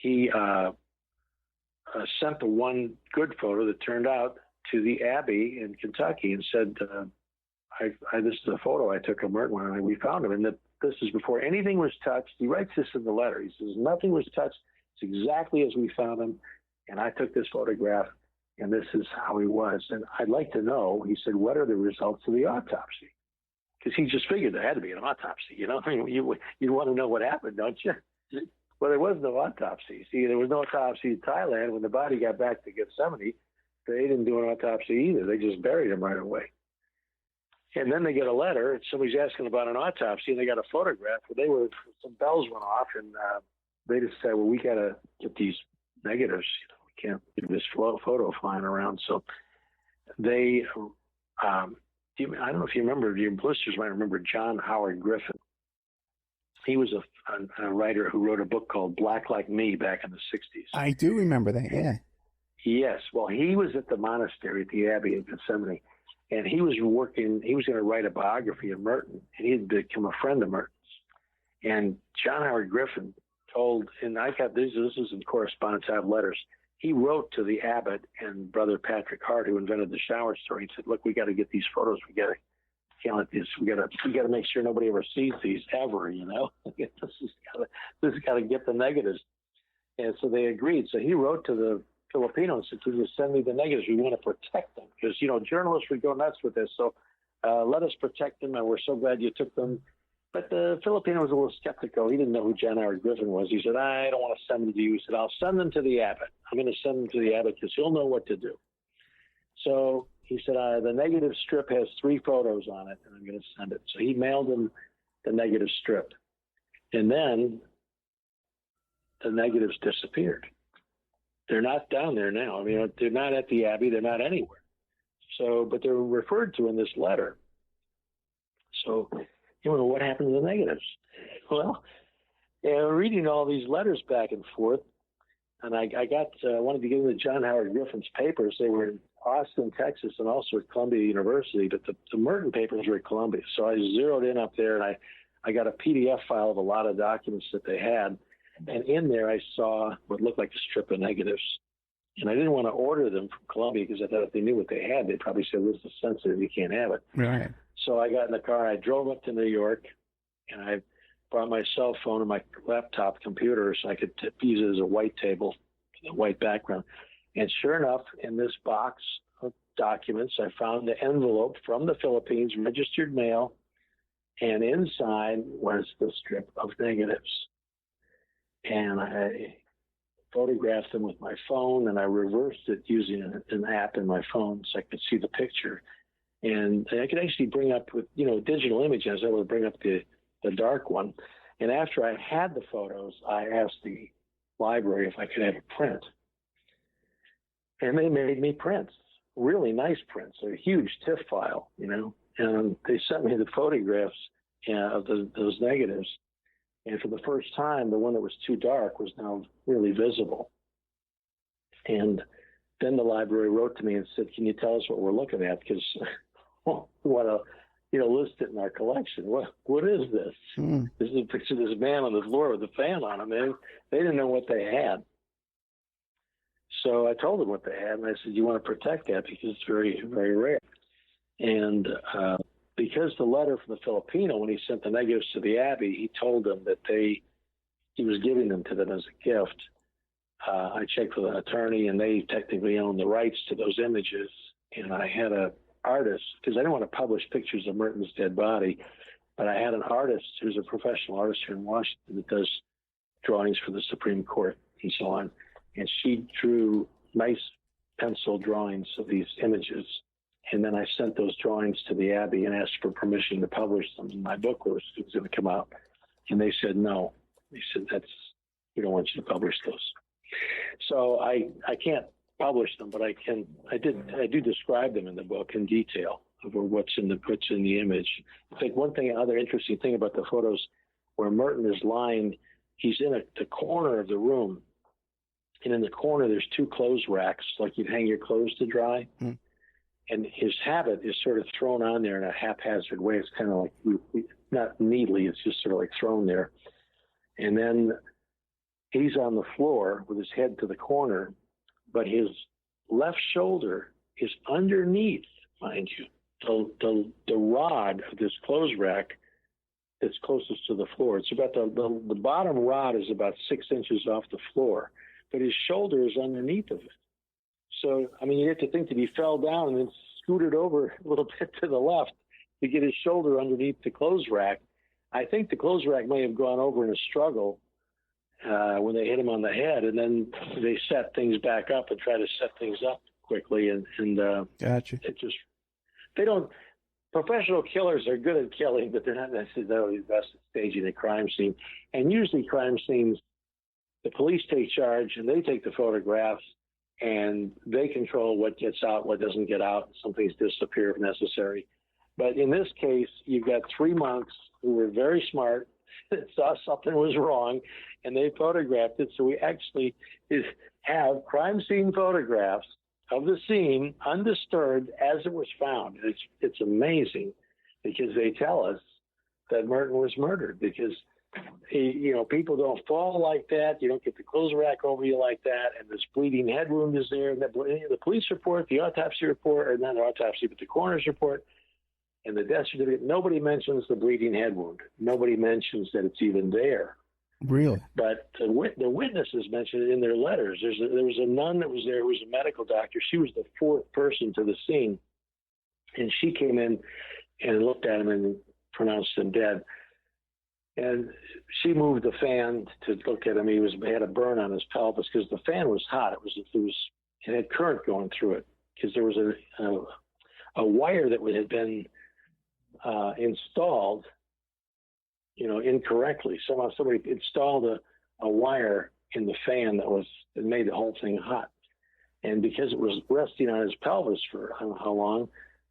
he sent the one good photo that turned out to the Abbey in Kentucky and said, this is a photo I took of Merton when we found him, and that this is before anything was touched. He writes this in the letter. He says, nothing was touched. It's exactly as we found him, and I took this photograph, and this is how he was. And I'd like to know, he said, what are the results of the autopsy? Because he just figured there had to be an autopsy. You know, I mean, you want to know what happened, don't you? Well, there was no autopsy. See, there was no autopsy in Thailand. When the body got back to Gethsemane, they didn't do an autopsy either. They just buried him right away. And then they get a letter, and somebody's asking about an autopsy, and they got a photograph where some bells went off, and they just said, well, we got to get these negatives. You know, we can't get this photo flying around. So they, I don't know if you remember, your listeners might remember John Howard Griffin. He was a writer who wrote a book called Black Like Me back in the 60s. I do remember that, yeah. Yes. Well, he was at the monastery at the Abbey of Gethsemane, and he was going to write a biography of Merton, and he had become a friend of Merton's. And John Howard Griffin told, and I got this is in correspondence, I have letters. He wrote to the abbot and Brother Patrick Hart, who invented the shower story. He said, look, we got to get these photos. Can't let this. We got to make sure nobody ever sees these ever. You know, this has got to get the negatives. And so they agreed. So he wrote to the Filipino and said, "Can you send me the negatives? We want to protect them because journalists would go nuts with this. So let us protect them, and we're so glad you took them." But the Filipino was a little skeptical. He didn't know who John Howard Griffin was. He said, "I don't want to send them to you." He said, "I'll send them to the abbot. I'm going to send them to the abbot because he'll know what to do." So he said, the negative strip has 3 photos on it, and I'm going to send it. So he mailed him the negative strip. And then the negatives disappeared. They're not down there now. I mean, they're not at the Abbey. They're not anywhere. So, but they're referred to in this letter. So, what happened to the negatives? Well, reading all these letters back and forth, and I wanted to get into John Howard Griffin's papers. They were in Austin, Texas, and also at Columbia University, but the Merton papers were at Columbia. So I zeroed in up there, and I got a PDF file of a lot of documents that they had. And in there, I saw what looked like a strip of negatives. And I didn't want to order them from Columbia because I thought if they knew what they had, they'd probably say, this is sensitive, you can't have it. Right. So I got in the car, I drove up to New York, and I brought my cell phone and my laptop computer so I could use it as a white table, a white background. And sure enough, in this box of documents, I found the envelope from the Philippines, registered mail, and inside was the strip of negatives. And I photographed them with my phone, and I reversed it using an app in my phone so I could see the picture. And I could actually bring up with, digital images, I would bring up the dark one. And after I had the photos, I asked the library if I could have a print. And they made me prints, really nice prints, a huge TIFF file, and they sent me the photographs of those negatives. And for the first time, the one that was too dark was now really visible. And then the library wrote to me and said, can you tell us what we're looking at? Because we want to, list it in our collection. What is this? This is a picture of this man on the floor with a fan on him. They didn't know what they had. So I told them what they had, and I said, you want to protect that because it's very, very rare. And because the letter from the Filipino, when he sent the negatives to the Abbey, he told them that he was giving them to them as a gift. I checked with an attorney, and they technically own the rights to those images. And I had an artist, because I didn't want to publish pictures of Merton's dead body, but I had an artist who's a professional artist here in Washington that does drawings for the Supreme Court and so on. And she drew nice pencil drawings of these images. And then I sent those drawings to the Abbey and asked for permission to publish them. And my book was going to come out. And they said, no. They said, we don't want you to publish those. So I can't publish them, but I do describe them in the book in detail of what's in the image. I think other interesting thing about the photos where Merton is lying, he's in the corner of the room. And in the corner, there's 2 clothes racks, like you'd hang your clothes to dry. Mm. And his habit is sort of thrown on there in a haphazard way. It's kind of like, not neatly, it's just sort of like thrown there. And then he's on the floor with his head to the corner, but his left shoulder is underneath, mind you, the rod of this clothes rack that's closest to the floor. It's about the bottom rod is about 6 inches off the floor, but his shoulder is underneath of it. So, I mean, you have to think that he fell down and then scooted over a little bit to the left to get his shoulder underneath the clothes rack. I think the clothes rack may have gone over in a struggle when they hit him on the head, and then they set things back up and try to set things up quickly. And gotcha. Professional killers are good at killing, but they're not necessarily the best at staging a crime scene. And usually crime scenes, the police take charge and they take the photographs and they control what gets out, what doesn't get out. Some things disappear if necessary. But in this case, you've got 3 monks who were very smart, saw something was wrong, and they photographed it. So we actually have crime scene photographs of the scene undisturbed as it was found. It's amazing because they tell us that Merton was murdered because people don't fall like that. You don't get the clothes rack over you like that. And this bleeding head wound is there. And the police report, the autopsy report, or not the autopsy, but the coroner's report and the death certificate, nobody mentions the bleeding head wound. Nobody mentions that it's even there. Really? But the witnesses mentioned it in their letters. There was a nun that was there who was a medical doctor. She was the 4th person to the scene. And she came in and looked at him and pronounced him dead. And she moved the fan to look at him. He had a burn on his pelvis because the fan was hot. It had current going through it because there was a wire that had been installed incorrectly. Somehow somebody installed a wire in the fan that made the whole thing hot. And because it was resting on his pelvis for I don't know how long,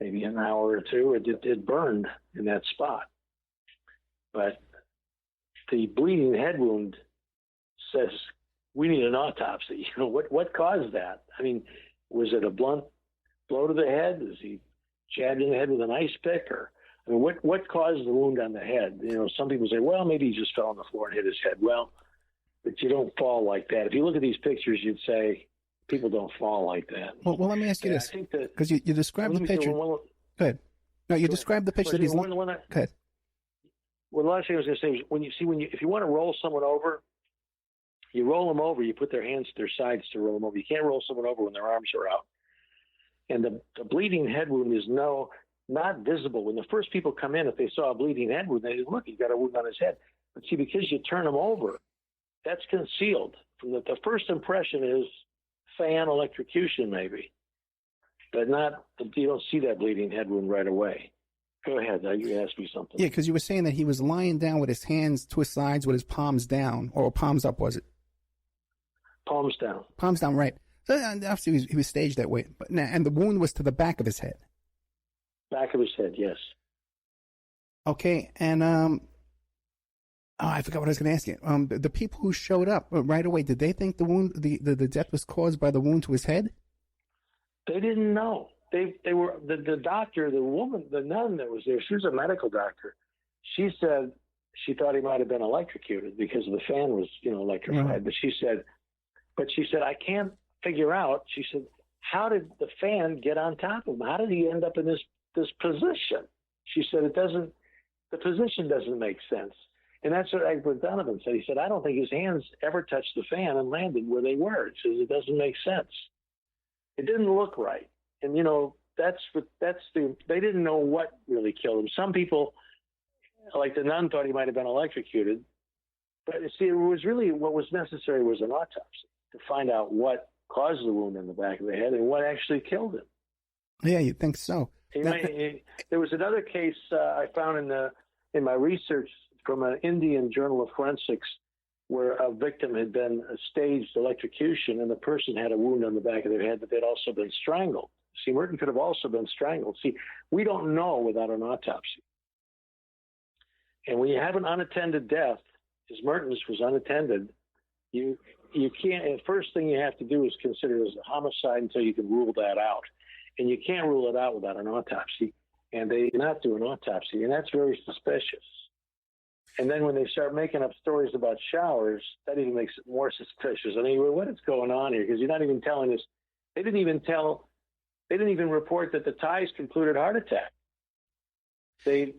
maybe an hour or two, it burned in that spot. But the bleeding head wound says we need an autopsy. What caused that? I mean, was it a blunt blow to the head? Was he jabbed in the head with an ice pick? Or I mean, what caused the wound on the head? Some people say, well, maybe he just fell on the floor and hit his head. Well, but you don't fall like that. If you look at these pictures, you'd say people don't fall like that. Well, let me ask you this, because you described the picture. Go ahead. No, you described the picture that he's. Go ahead. Well, the last thing I was going to say is if you want to roll someone over, you roll them over. You put their hands to their sides to roll them over. You can't roll someone over when their arms are out. And the bleeding head wound is not visible. When the first people come in, if they saw a bleeding head wound, they look, he's got a wound on his head. But see, because you turn him over, that's concealed. From the first impression is fan electrocution, maybe, but you don't see that bleeding head wound right away. Go ahead. You asked me something. Yeah, because you were saying that he was lying down with his hands to his sides with his palms down, or palms up, was it? Palms down. Palms down, right. So obviously he was staged that way. And the wound was to the back of his head. Back of his head, yes. Okay, and I forgot what I was going to ask you. The people who showed up right away, did they think the death was caused by the wound to his head? They didn't know. They were the doctor, the woman, the nun that was there. She was a medical doctor. She said she thought he might have been electrocuted because the fan was, electrified. Right. But she said I can't figure out. She said, how did the fan get on top of him? How did he end up in this position? She said the position doesn't make sense. And that's what Egbert Donovan said. He said, I don't think his hands ever touched the fan and landed where they were. He says it doesn't make sense. It didn't look right. And they didn't know what really killed him. Some people, like the nun, thought he might have been electrocuted. But you see, it was really what was necessary was an autopsy to find out what caused the wound in the back of the head and what actually killed him. Yeah, you'd think so. There was another case I found in my research from an Indian Journal of Forensics where a victim had been staged electrocution and the person had a wound on the back of their head, but they'd also been strangled. See, Merton could have also been strangled. See, we don't know without an autopsy. And when you have an unattended death, as Merton's was unattended, you can't. The first thing you have to do is consider it as a homicide until you can rule that out. And you can't rule it out without an autopsy. And they did not do an autopsy, and that's very suspicious. And then when they start making up stories about showers, that even makes it more suspicious. I mean, what is going on here? Because you're not even telling us. They didn't even report that the Thais concluded heart attack. They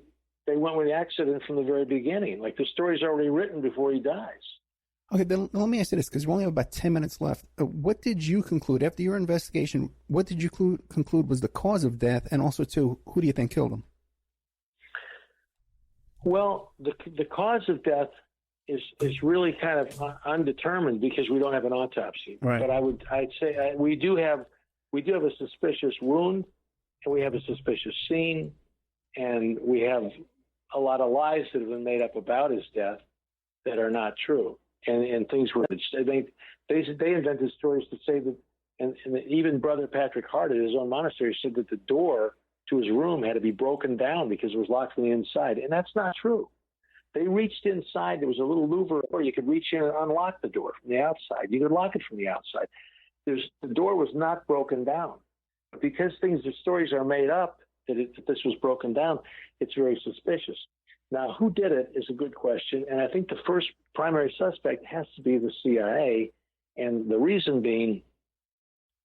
went with the accident from the very beginning. Like the story's already written before he dies. Okay, then let me ask you this, because we only have about 10 minutes left. What did you conclude, after your investigation, what did you conclude was the cause of death, and also, too, who do you think killed him? Well, the cause of death is really kind of undetermined because we don't have an autopsy. Right. But I'd say we do have a suspicious wound, and we have a suspicious scene, and we have a lot of lies that have been made up about his death that are not true. And things were, they invented stories to say that, and even Brother Patrick Hart at his own monastery said that the door to his room had to be broken down because it was locked from the inside. And that's not true. They reached inside. There was a little louver door. You could reach in and unlock the door from the outside. You could lock it from the outside. The door was not broken down. But because the stories are made up that this was broken down, it's very suspicious. Now, who did it is a good question, and I think the first primary suspect has to be the CIA, and the reason being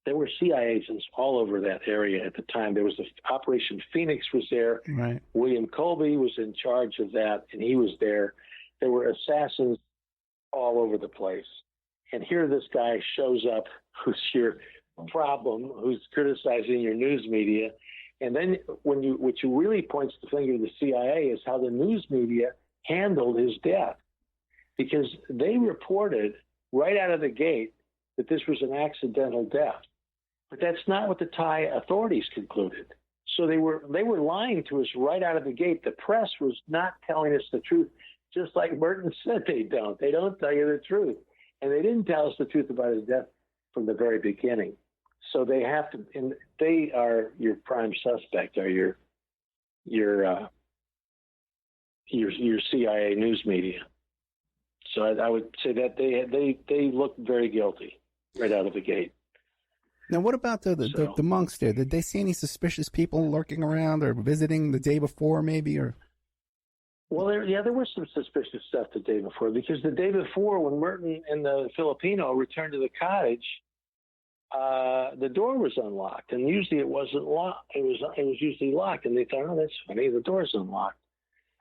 there were CIA agents all over that area at the time. There was Operation Phoenix was there. Right. William Colby was in charge of that, and he was there. There were assassins all over the place. And here this guy shows up who's your problem, who's criticizing your news media. And then what really points the finger to the CIA is how the news media handled his death, because they reported right out of the gate that this was an accidental death. But that's not what the Thai authorities concluded. So they were lying to us right out of the gate. The press was not telling us the truth, just like Merton said they don't. They don't tell you the truth. And they didn't tell us the truth about his death from the very beginning. So they have to, and they are your prime suspect, are your CIA news media. So I would say that they look very guilty right out of the gate. Now, what about the monks there? Did they see any suspicious people lurking around or visiting the day before, maybe, or? Well, there was some suspicious stuff the day before, because the day before, when Merton and the Filipino returned to the cottage, the door was unlocked, and usually it wasn't locked. It was usually locked, and they thought, oh, that's funny, the door's unlocked.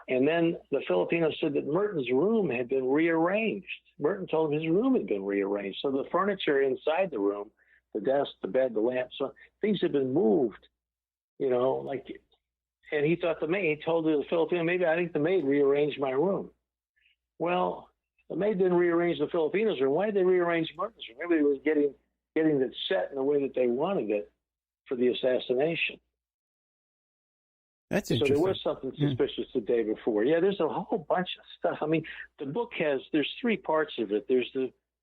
And then the Filipino said that Merton's room had been rearranged. Merton told him his room had been rearranged, so the furniture inside the room, the desk, the bed, the lamp, so things had been moved, and he thought he told the Filipino, maybe I think the maid rearranged my room. Well, the maid didn't rearrange the Filipino's room. Why did they rearrange Merton's room? Maybe it was getting it set in the way that they wanted it for the assassination. That's interesting. So there was something suspicious the day before. Yeah, there's a whole bunch of stuff. I mean, the book there's three parts of it. There's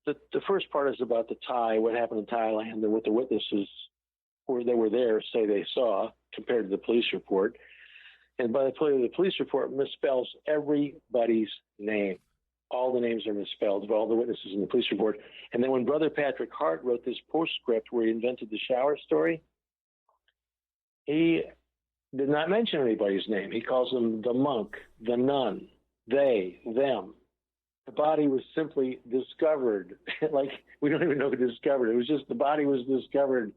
the first part is about the Thai, what happened in Thailand, and what the witnesses who they were there say they saw compared to the police report. And by the police report misspells everybody's name. All the names are misspelled of all the witnesses in the police report. And then when Brother Patrick Hart wrote this postscript where he invented the shower story, he did not mention anybody's name. He calls them the monk, the nun, they, them. The body was simply discovered. Like, we don't even know who discovered it. It was just the body was discovered.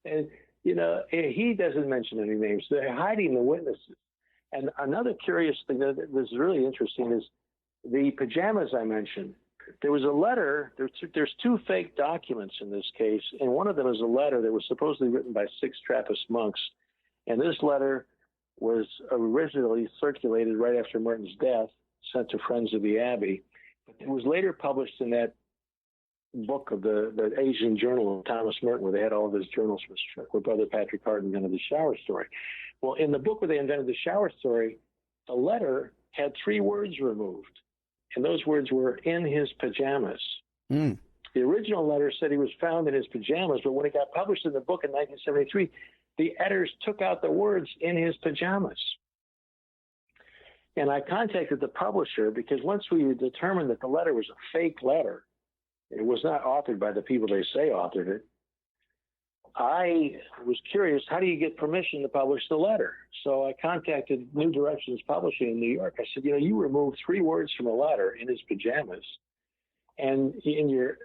And, he doesn't mention any names. They're hiding the witnesses. And another curious thing that was really interesting is the pajamas I mentioned. There was a letter. There's two fake documents in this case, and one of them is a letter that was supposedly written by 6 Trappist monks. And this letter was originally circulated right after Merton's death, sent to friends of the Abbey. But it was later published in that book of the Asian journal of Thomas Merton, where they had all of his journals, where Brother Patrick Hart invented the shower story. Well, in the book where they invented the shower story, the letter had 3 words removed, and those words were in his pajamas. The original letter said he was found in his pajamas, but when it got published in the book in 1973, the editors took out the words in his pajamas. And I contacted the publisher, because once we determined that the letter was a fake letter, it was not authored by the people they say authored it, I was curious, how do you get permission to publish the letter? So I contacted New Directions Publishing in New York. I said, you removed 3 words from a letter in his pajamas, and in your